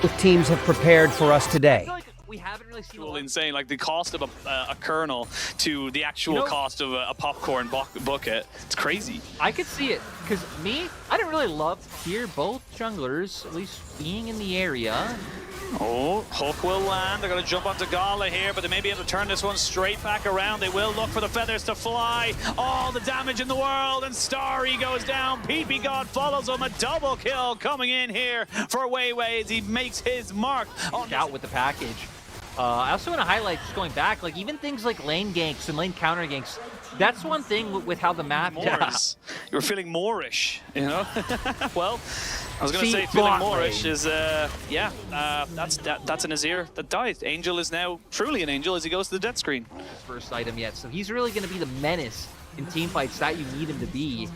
both teams have prepared for us today. We haven't really seen insane, like the cost of a kernel to the actual cost of a popcorn bucket. It's crazy. I could see it, because I didn't really love here both junglers, at least being in the area. Oh, hook will land. They're going to jump onto Gala here, but they may be able to turn this one straight back around. They will look for the feathers to fly. All the damage in the world, and Starry goes down. PP God follows him. A double kill coming in here for Weiwei as he makes his mark. Out with the package. I also want to highlight, just going back, like even things like lane ganks and lane counter ganks. That's one thing with how the map. You were feeling Moorish, you know. Well, I was going to say feeling Moorish is, that's an Azir that died. Angel is now truly an angel as he goes to the death screen. His first item yet, so he's really going to be the menace in team fights that you need him to be.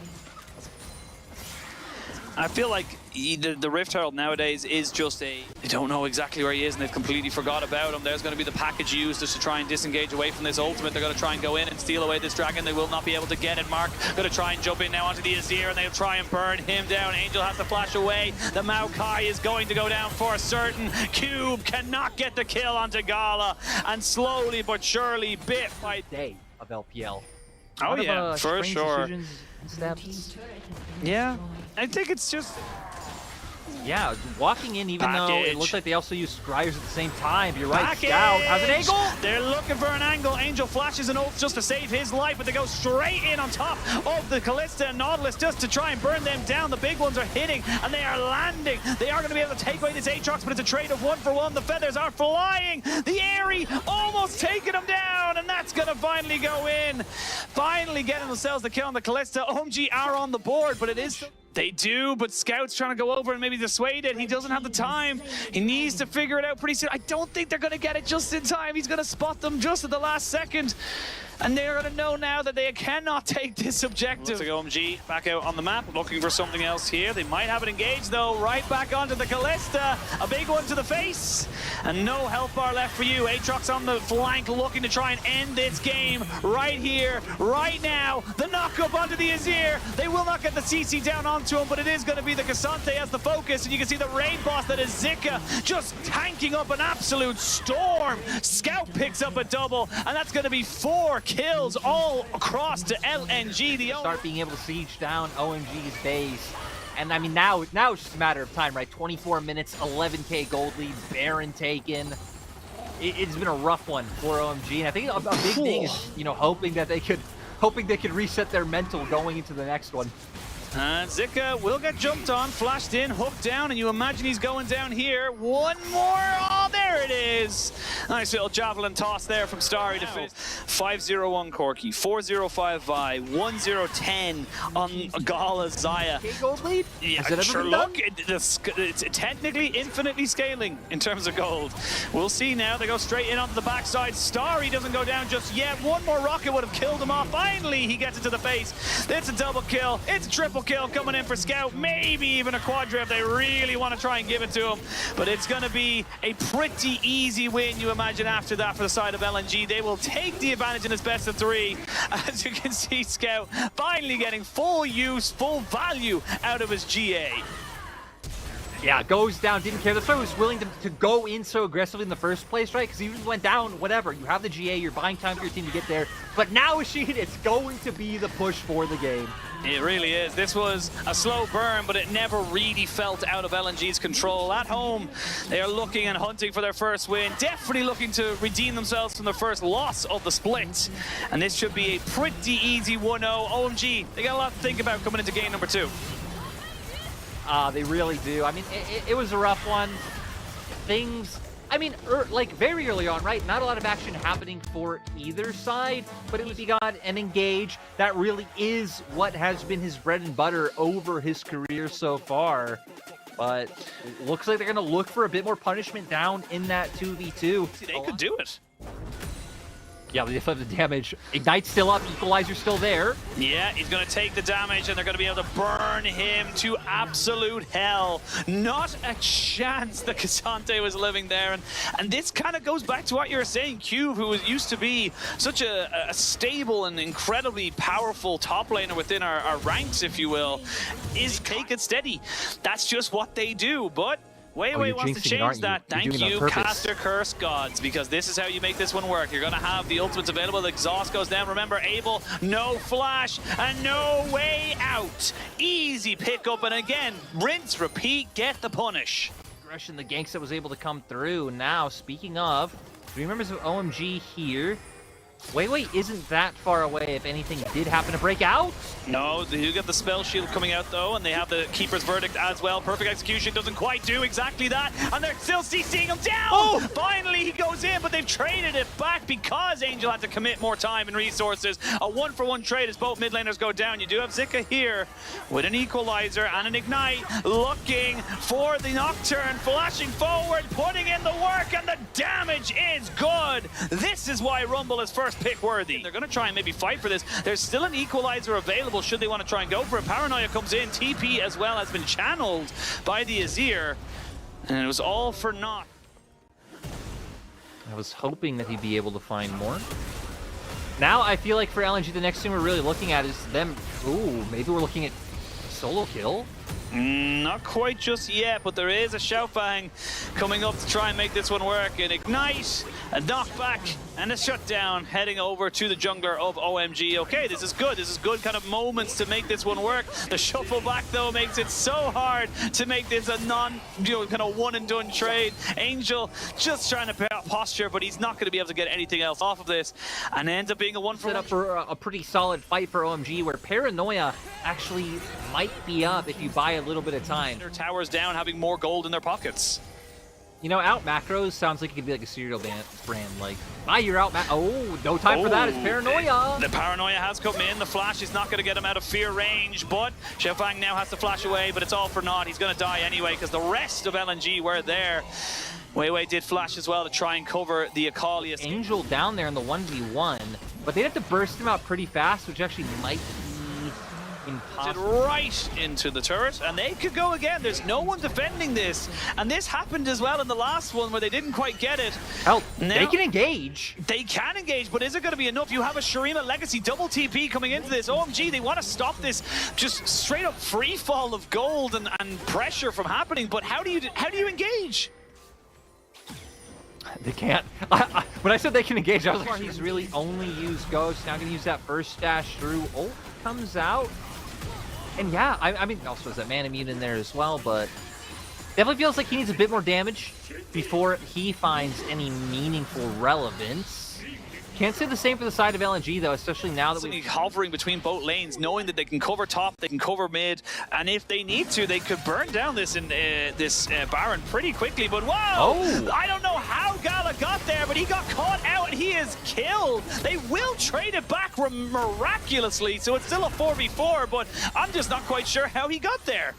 I feel like the Rift Herald nowadays is just they don't know exactly where he is and they've completely forgot about him. There's going to be the package used just to try and disengage away from this ultimate. They're going to try and go in and steal away this dragon. They will not be able to get it. Mark going to try and jump in now onto the Azir and they'll try and burn him down. Angel has to flash away. The Maokai is going to go down for certain. Cube cannot get the kill onto Gala, and slowly but surely, bit by day of LPL. Oh yeah, for sure. Steps. Yeah, I think it's just... Yeah, walking in, even though it looks like they also use Scryers at the same time. You're right, Scout has an angle. They're looking for an angle. Angel flashes an ult just to save his life, but they go straight in on top of the Kalista and Nautilus just to try and burn them down. The big ones are hitting, and they are landing. They are going to be able to take away this Aatrox, but it's a trade of 1-for-1. The feathers are flying. The Aerie almost taking them down, and that's going to finally go in. Finally getting themselves the kill on the Kalista. OMG are on the board, but it is... They do, but Scout's trying to go over and maybe dissuade it. He doesn't have the time. He needs to figure it out pretty soon. I don't think they're going to get it just in time. He's going to spot them just at the last second. And they're going to know now that they cannot take this objective. Looks like OMG back out on the map, looking for something else here. They might have it engaged, though. Right back onto the Kalista. A big one to the face. And no health bar left for you. Aatrox on the flank, looking to try and end this game right here, right now. The knock-up onto the Azir. They will not get the CC down onto him, but it is going to be the Cassante as the focus. And you can see the raid boss that is Zika just tanking up an absolute storm. Scout picks up a double, and that's going to be 4 kills all across to LNG. Start being able to siege down OMG's base. And I mean, now it's just a matter of time, right? 24 minutes, 11k gold lead, Baron taken. It's been a rough one for OMG, and I think a big thing is, you know, hoping they could reset their mental going into the next one. Zika will get jumped on, flashed in, hooked down, and you imagine he's going down here. One more. Oh, there it is. Nice little javelin toss there from Starry to 5-0-1 Corki, 4-0-5 Vi, 1-0-10 on Gala Zaya. Gold lead? Yeah, sure look. It's technically infinitely scaling in terms of gold. We'll see now. They go straight in onto the backside. Starry doesn't go down just yet. One more rocket would have killed him off. Finally, he gets it to the face. It's a double kill. It's a triple kill coming in for Scout, maybe even a quadra if they really want to try and give it to him. But it's going to be a pretty easy win, you imagine, after that for the side of LNG. They will take the advantage in this best of 3. As you can see, Scout finally getting full use, full value out of his GA. Yeah, goes down, didn't care. That's why I was willing to go in so aggressively in the first place, right? Because he just went down, whatever. You have the GA, you're buying time for your team to get there. But now, Ashid, it's going to be the push for the game. It really is. This was a slow burn, but it never really felt out of LNG's control. At home, they are looking and hunting for their first win. Definitely looking to redeem themselves from their first loss of the split. And this should be a pretty easy 1-0. OMG, they got a lot to think about coming into game number 2. They really do. I mean, it was a rough one. Things, I mean, like very early on, right? Not a lot of action happening for either side, but it was got and engage. That really is what has been his bread and butter over his career so far. But it looks like they're going to look for a bit more punishment down in that 2v2. They could do it. Yeah, they have the damage. Ignite's still up, Equalizer's still there. Yeah, he's going to take the damage, and they're going to be able to burn him to absolute hell. Not a chance that Cassante was living there. And this kind of goes back to what you were saying, Cube, who used to be such a stable and incredibly powerful top laner within our ranks, if you will, is take it steady. That's just what they do, but Wait you're wants to jinxing it, change aren't you? that. You're Thank doing it on you, purpose. Caster Curse Gods, because this is how you make this one work. You're going to have the ultimates available. The exhaust goes down. Remember, Abel, no flash, and no way out. Easy pickup, and again, rinse, repeat, get the punish. Aggression, the ganks that was able to come through. Now, speaking of, 3 members of OMG here. Wait, isn't that far away if anything did happen to break out? No, they do get the spell shield coming out though, and they have the Keeper's Verdict as well. Perfect execution doesn't quite do exactly that, and they're still CCing him down! Oh! Finally he goes in, but they've traded it back because Angel had to commit more time and resources. A 1-for-1 trade as both mid laners go down. You do have Zika here with an equalizer and an ignite, looking for the Nocturne, flashing forward, putting in the work, and the damage is good! This is why Rumble is first pick worthy. They're going to try and maybe fight for this. There's still an equalizer available should they want to try and go for it. Paranoia comes in. TP as well has been channeled by the Azir. And it was all for naught. I was hoping that he'd be able to find more. Now I feel like for LNG, the next thing we're really looking at is them. Ooh, maybe we're looking at a solo kill. Not quite just yet, but there is a Xiaofang coming up to try and make this one work. An ignite, a knockback, and a shutdown heading over to the jungler of OMG. Okay, this is good. This is good kind of moments to make this one work. The shuffle back, though, makes it so hard to make this a kind of one-and-done trade. Angel just trying to posture, but he's not going to be able to get anything else off of this. And ends up being a 1-for-1. Set up for a pretty solid fight for OMG, where Paranoia actually might be up if you buy a little bit of time. Their towers down, having more gold in their pockets. You know, out macros sounds like it could be like a cereal brand. Like, buy your out Oh, no time for that. It's Paranoia. The Paranoia has come in. The flash is not going to get him out of fear range, but Xiaofang now has to flash away, but it's all for naught. He's going to die anyway because the rest of LNG were there. Wei did flash as well to try and cover the Akali. Angel down there in the 1v1, but they'd have to burst him out pretty fast, which actually might be impossible. Right into the turret, and they could go again. There's no one defending this, and this happened as well in the last one where they didn't quite get it. Hell, now, they can engage. They can engage, but is it going to be enough? You have a Shurima Legacy double TP coming into this. OMG, they want to stop this just straight up free fall of gold and pressure from happening, but how do you engage? They can't. When I said they can engage, I was like, he's really only used Ghost. Now going to use that first stash through. Ult comes out. And yeah, I mean, also has that mana immune in there as well, but definitely feels like he needs a bit more damage before he finds any meaningful relevance. Can't say the same for the side of LNG, though, especially now that we're hovering between both lanes, knowing that they can cover top, they can cover mid, and if they need to, they could burn down this Baron pretty quickly. But whoa! Oh. I don't know how Gala got there, but he got caught out and he is killed. They will trade it back miraculously, so it's still a 4v4, but I'm just not quite sure how he got there.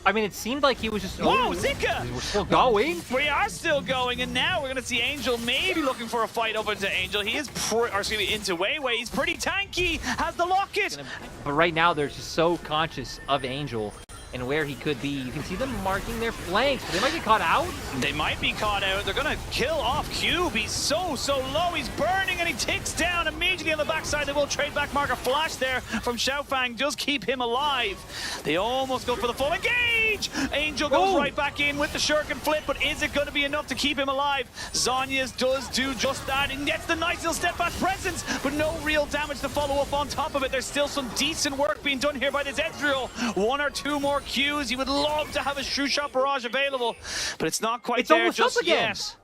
I mean, it seemed like he was just... Whoa, Zika! We're still going? We are still going, and now we're going to see Angel maybe looking for a fight over into Angel. He is, into Wei. He's pretty tanky, has the locket! But right now, they're just so conscious of Angel and where he could be. You can see them marking their flanks, but they might get caught out. They might be caught out. They're going to kill off Cube. He's so low. He's burning, and he ticks down immediately on the backside. They will trade back mark. A flash there from Xiaofang. Just keep him alive. They almost go for the full engage. Angel goes right back in with the shuriken flip, but is it going to be enough to keep him alive? Zhonya's does do just that and gets the nice little steadfast presence, but no real damage to follow up on top of it. There's still some decent work being done here by this Ezreal. 1 or 2 more Qs. You would love to have a True Shot Barrage available, but it's not quite there just yet.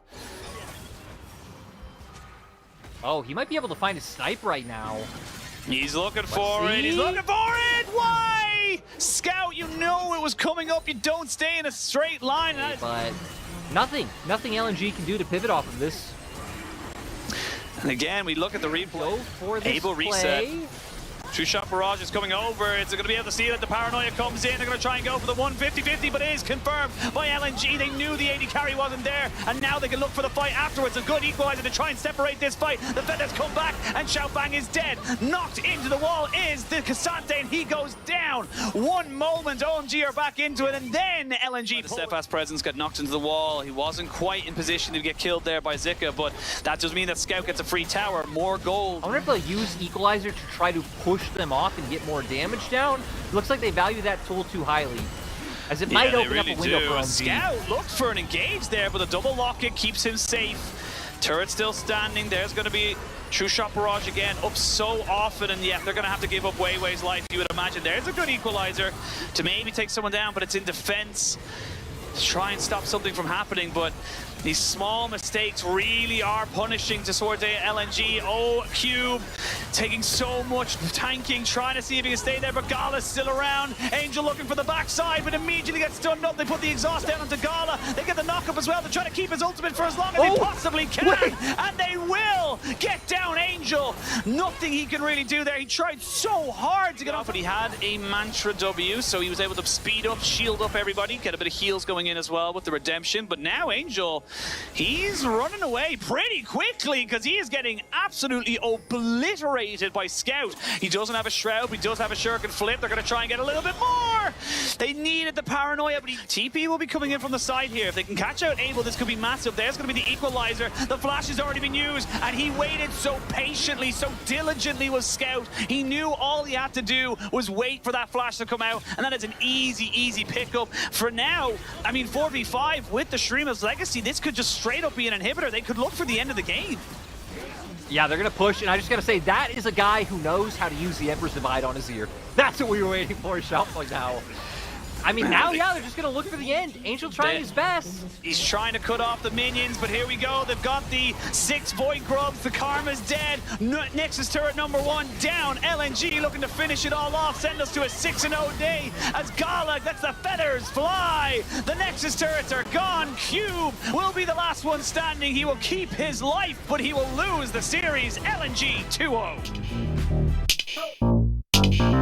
Oh, he might be able to find a snipe right now. He's looking for it. He's looking for it. Why? Scout, you know it was coming up. You don't stay in a straight line. But nothing LNG can do to pivot off of this. And again, we look at the replay. Go for this Able reset. True Shot Barrage is coming over. It's going to be able to see that the Paranoia comes in. They're going to try and go for the 150-50, but it is confirmed by LNG. They knew the AD carry wasn't there, and now they can look for the fight afterwards. A good equalizer to try and separate this fight. The Feathers come back, and Xiaofang is dead. Knocked into the wall is the Cassante, and he goes down. One moment, OMG are back into it, and then LNG. The steadfast presence got knocked into the wall. He wasn't quite in position to get killed there by Zika, but that does mean that Scout gets a free tower, more gold. I wonder if they'll use equalizer to try to push them off and get more damage down. Looks like they value that tool too highly. as it might they open up a window for OMG. Scout looked for an engage there, but the double lock-it keeps him safe. Turret still standing. There's going to be True Shot Barrage again, up so often, and yeah, they're going to have to give up Weiwei's life, you would imagine. There's a good equalizer to maybe take someone down, but it's in defense to try and stop something from happening, but these small mistakes really are punishing towards LNG. Oh, Cube taking so much tanking, trying to see if he can stay there, but Gala's still around. Angel looking for the backside, but immediately gets stunned up. They put the exhaust down onto Gala. They get the knock-up as well to try to keep his ultimate for as long as they possibly can. And they will get down Angel. Nothing he can really do there. He tried so hard to get off, but he had a Mantra W, so he was able to speed up, shield up everybody, get a bit of heals going in as well with the redemption. But now Angel, he's running away pretty quickly because he is getting absolutely obliterated by Scout. He doesn't have a Shroud, but he does have a Shuriken Flip. They're going to try and get a little bit more. They needed the paranoia, but TP will be coming in from the side here. If they can catch out Abel, this could be massive. There's going to be the equalizer. The flash has already been used, and he waited so patiently, so diligently with Scout. He knew all he had to do was wait for that flash to come out, and that is an easy pickup. For now, I mean, 4v5 with the Shrima's Legacy, this could just straight up be an inhibitor. They could look for the end of the game. Yeah, they're going to push, and I just got to say, that is a guy who knows how to use the Emperor's Divide on his ear. That's what we were waiting for, Shoutboy now. I mean, now, yeah, they're just going to look for the end. Angel trying his best. He's trying to cut off the minions, but here we go. They've got the 6 Void Grubs. The Karma's dead. Nexus turret number 1 down. LNG looking to finish it all off. Send us to a 6-0 day as Gala lets the feathers fly. The Nexus turrets are gone. Cube will be the last one standing. He will keep his life, but he will lose the series. LNG 2-0.